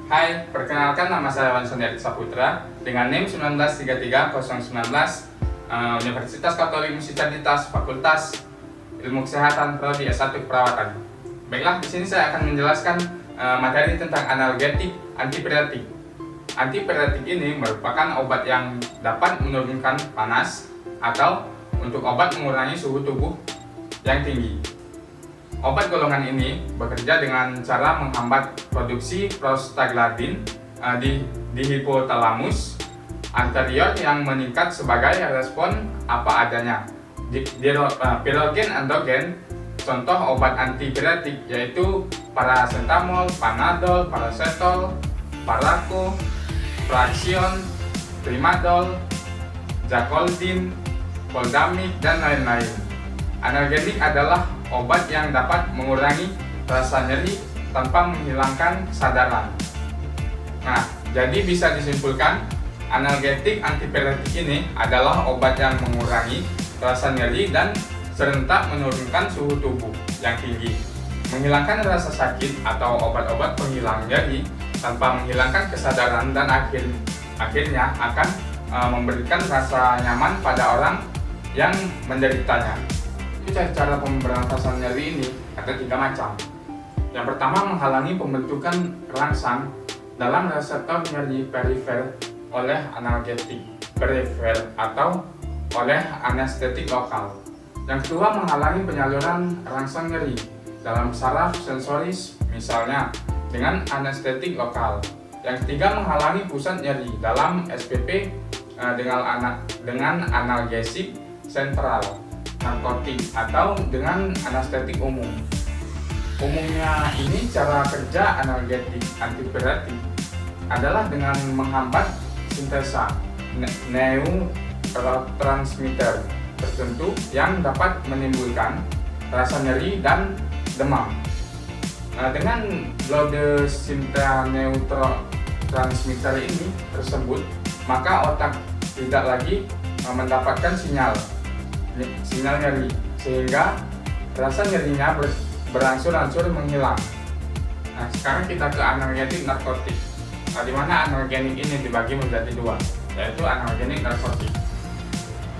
Hai, perkenalkan nama saya Wanson Erik Saputra dengan NIM 1933019 Universitas Katolik Musicalitas Fakultas Ilmu Kesehatan Prodi S1 Keperawatan. Baiklah, di sini saya akan menjelaskan materi tentang analgetik antipiretik. Antipiretik ini merupakan obat yang dapat menurunkan panas atau untuk obat mengurangi suhu tubuh yang tinggi. Obat golongan ini bekerja dengan cara menghambat produksi prostaglandin di hipotalamus anterior yang meningkat sebagai respon apa adanya. Pirogen endogen, contoh obat antipiretik yaitu paracetamol, panadol, paracetamol, paraco, fraxion, tramadol, jacoldin, poldamid, dan lain-lain. Analgetik adalah obat yang dapat mengurangi rasa nyeri tanpa menghilangkan kesadaran. Nah, jadi bisa disimpulkan analgetik antipiretik ini adalah obat yang mengurangi rasa nyeri dan serentak menurunkan suhu tubuh yang tinggi, menghilangkan rasa sakit atau obat-obat penghilang nyeri tanpa menghilangkan kesadaran, dan akhirnya akan memberikan rasa nyaman pada orang yang menderitanya. Cara pemberantasan nyeri ini ada 3 macam. Yang pertama, menghalangi pembentukan rangsang dalam reseptor nyeri perifer oleh analgetik perifer atau oleh anestetik lokal. Yang kedua, menghalangi penyaluran rangsang nyeri dalam saraf sensoris, misalnya dengan anestetik lokal. Yang ketiga, menghalangi pusat nyeri dalam SPP dengan analgesik sentral, narkotik, atau dengan anestetik umum. Umumnya ini cara kerja analgetik antipiretik adalah dengan menghambat sintesa neurotransmitter tertentu yang dapat menimbulkan rasa nyeri dan demam. Dengan load sintesa neurotransmitter ini tersebut, maka otak tidak lagi mendapatkan sinyal nyeri, sehingga rasa nyerinya berangsur-angsur menghilang. Nah, sekarang kita ke analgetik narkotik, di mana analgenik ini dibagi menjadi 2, yaitu analgenik narkotik.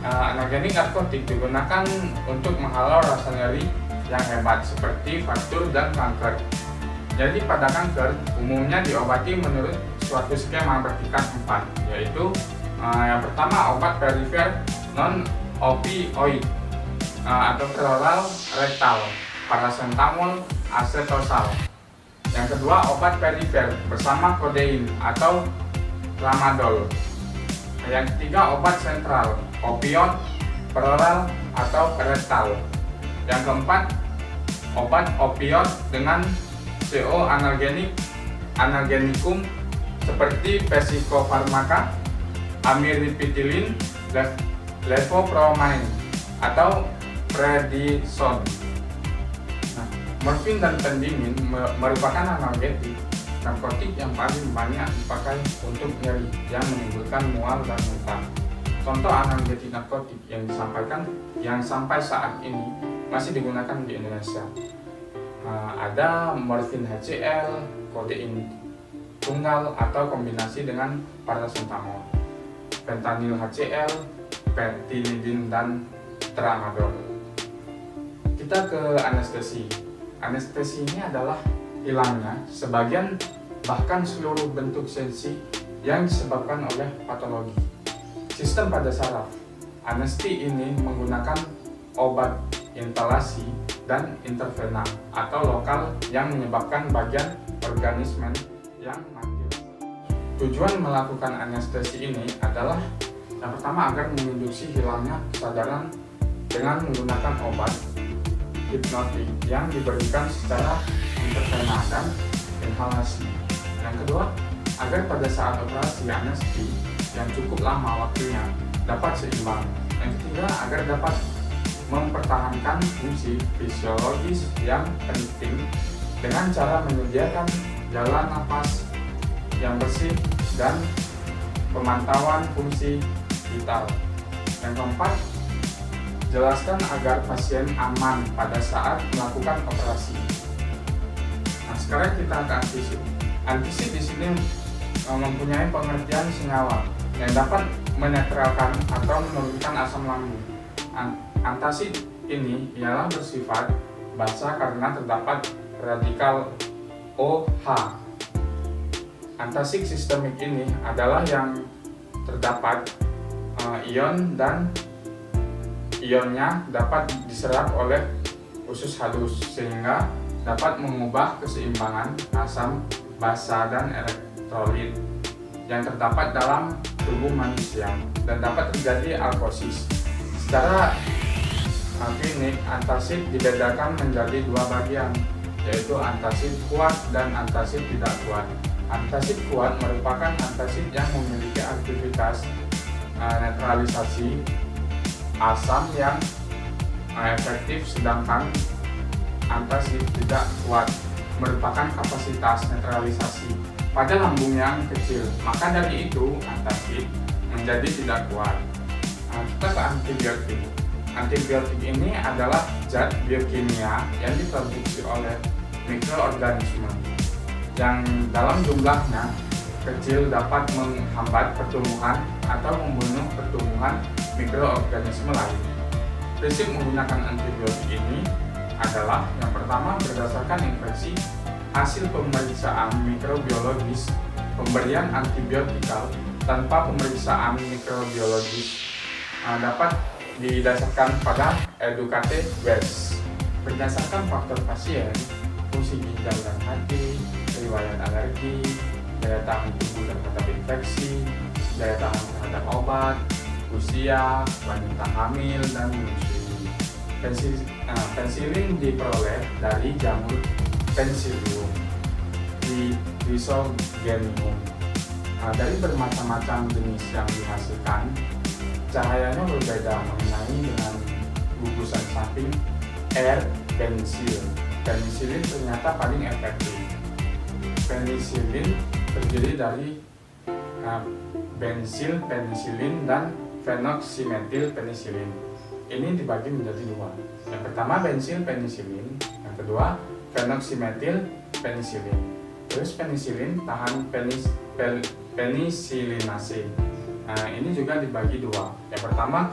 Analgenik narkotik digunakan untuk menghalau rasa nyeri yang hebat seperti fraktur dan kanker. Jadi pada kanker umumnya diobati menurut suatu skema bertingkat 4, yaitu yang pertama, obat perifer non-opioid atau peroral rektal, paracetamol, acetosal. Yang kedua, obat perifer bersama kodein atau tramadol. Yang ketiga, obat sentral, opioid, peroral atau rektal. Yang keempat, obat opioid dengan CO analgenikum seperti psikofarmaka, amilipidilin, levopromain atau prednison. Morfin dan pendingin merupakan analgetik narkotik yang paling banyak dipakai untuk nyeri yang menimbulkan mual dan muntah. Contoh analgetik narkotik yang sampai saat ini masih digunakan di Indonesia. Ada morfin HCl, kodein tunggal atau kombinasi dengan paracetamol, fentanyl HCl, pentilidin, dan tramadol. Kita ke anestesi. Anestesi ini adalah hilangnya sebagian bahkan seluruh bentuk sensi yang disebabkan oleh patologi sistem pada saraf. Anestesi ini menggunakan obat inhalasi dan intervena atau lokal yang menyebabkan bagian organisme yang mati. Tujuan melakukan anestesi ini adalah yang pertama, agar menginduksi hilangnya kesadaran dengan menggunakan obat hipnotik yang diberikan secara intervena dan inhalasi. Yang kedua, agar pada saat operasi anestesi yang cukup lama waktunya dapat seimbang. Yang ketiga, agar dapat mempertahankan fungsi fisiologis yang penting dengan cara menyediakan jalan napas yang bersih dan pemantauan fungsi vital. Yang keempat, jelaskan agar pasien aman pada saat melakukan operasi. Nah, sekarang kita ke Antasid di sini mempunyai pengertian senyawa yang dapat menetralkan atau menurunkan asam lambung. Antasid ini ialah bersifat basa karena terdapat radikal OH. Antasid sistemik ini adalah yang terdapat ion dan ionnya dapat diserap oleh usus halus sehingga dapat mengubah keseimbangan asam basa dan elektrolit yang terdapat dalam tubuh manusia dan dapat terjadi alkosis. Secara klinik, antasid dibedakan menjadi dua bagian, yaitu antasid kuat dan antasid tidak kuat. Antasid kuat merupakan antasid yang memiliki aktivitas netralisasi asam yang efektif, sedangkan antasid tidak kuat merupakan kapasitas netralisasi pada lambung yang kecil. Maka dari itu antasid menjadi tidak kuat. Kita ke antibiotik. Antibiotik ini adalah zat biokimia yang diproduksi oleh mikroorganisme yang dalam jumlahnya kecil dapat menghambat pertumbuhan atau membunuh pertumbuhan mikroorganisme lain. Prinsip menggunakan antibiotik ini adalah yang pertama berdasarkan infeksi, hasil pemeriksaan mikrobiologis, pemberian antibiotikal tanpa pemeriksaan mikrobiologis dapat didasarkan pada educated guess berdasarkan faktor pasien, fungsi ginjal dan hati, riwayat alergi, daya tahan tubuh terhadap infeksi, daya tahan terhadap obat, usia, wanita hamil, dan menyusui. Pensilin diperoleh dari jamur Penicillium Rhizogenium. Dari bermacam-macam jenis yang dihasilkan, cahayanya berbeda mengenai dengan gugusan samping penicillin. Penicillin ternyata paling efektif. Penicillin terdiri dari bensil penicillin dan phenoxymethyl penicillin. Ini dibagi menjadi dua. Yang pertama bensil penicillin, yang kedua phenoxymethyl penicillin. Terus penicillin tahan penisilinase. Ini juga dibagi dua. Yang pertama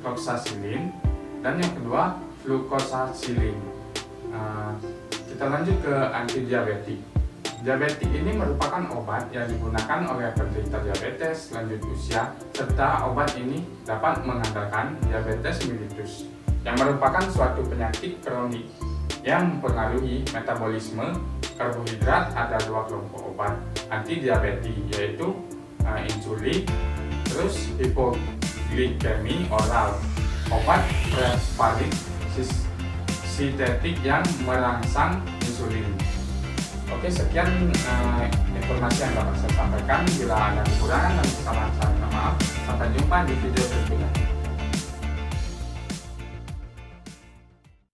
cloxacillin dan yang kedua flucloxacillin. Kita lanjut ke antidiabetik. Diabetik ini merupakan obat yang digunakan oleh penderita diabetes lanjut usia, serta obat ini dapat mengandalkan diabetes mellitus yang merupakan suatu penyakit kronik yang mempengaruhi metabolisme karbohidrat. Ada dua kelompok obat antidiabetik, yaitu insulin, terus hipoglikemi oral, obat presparik sintetik yang merangsang insulin. Oke, sekian informasi yang dapat saya sampaikan. Bila ada kekurangan dan kesalahan, saya minta maaf. Sampai jumpa di video berikutnya.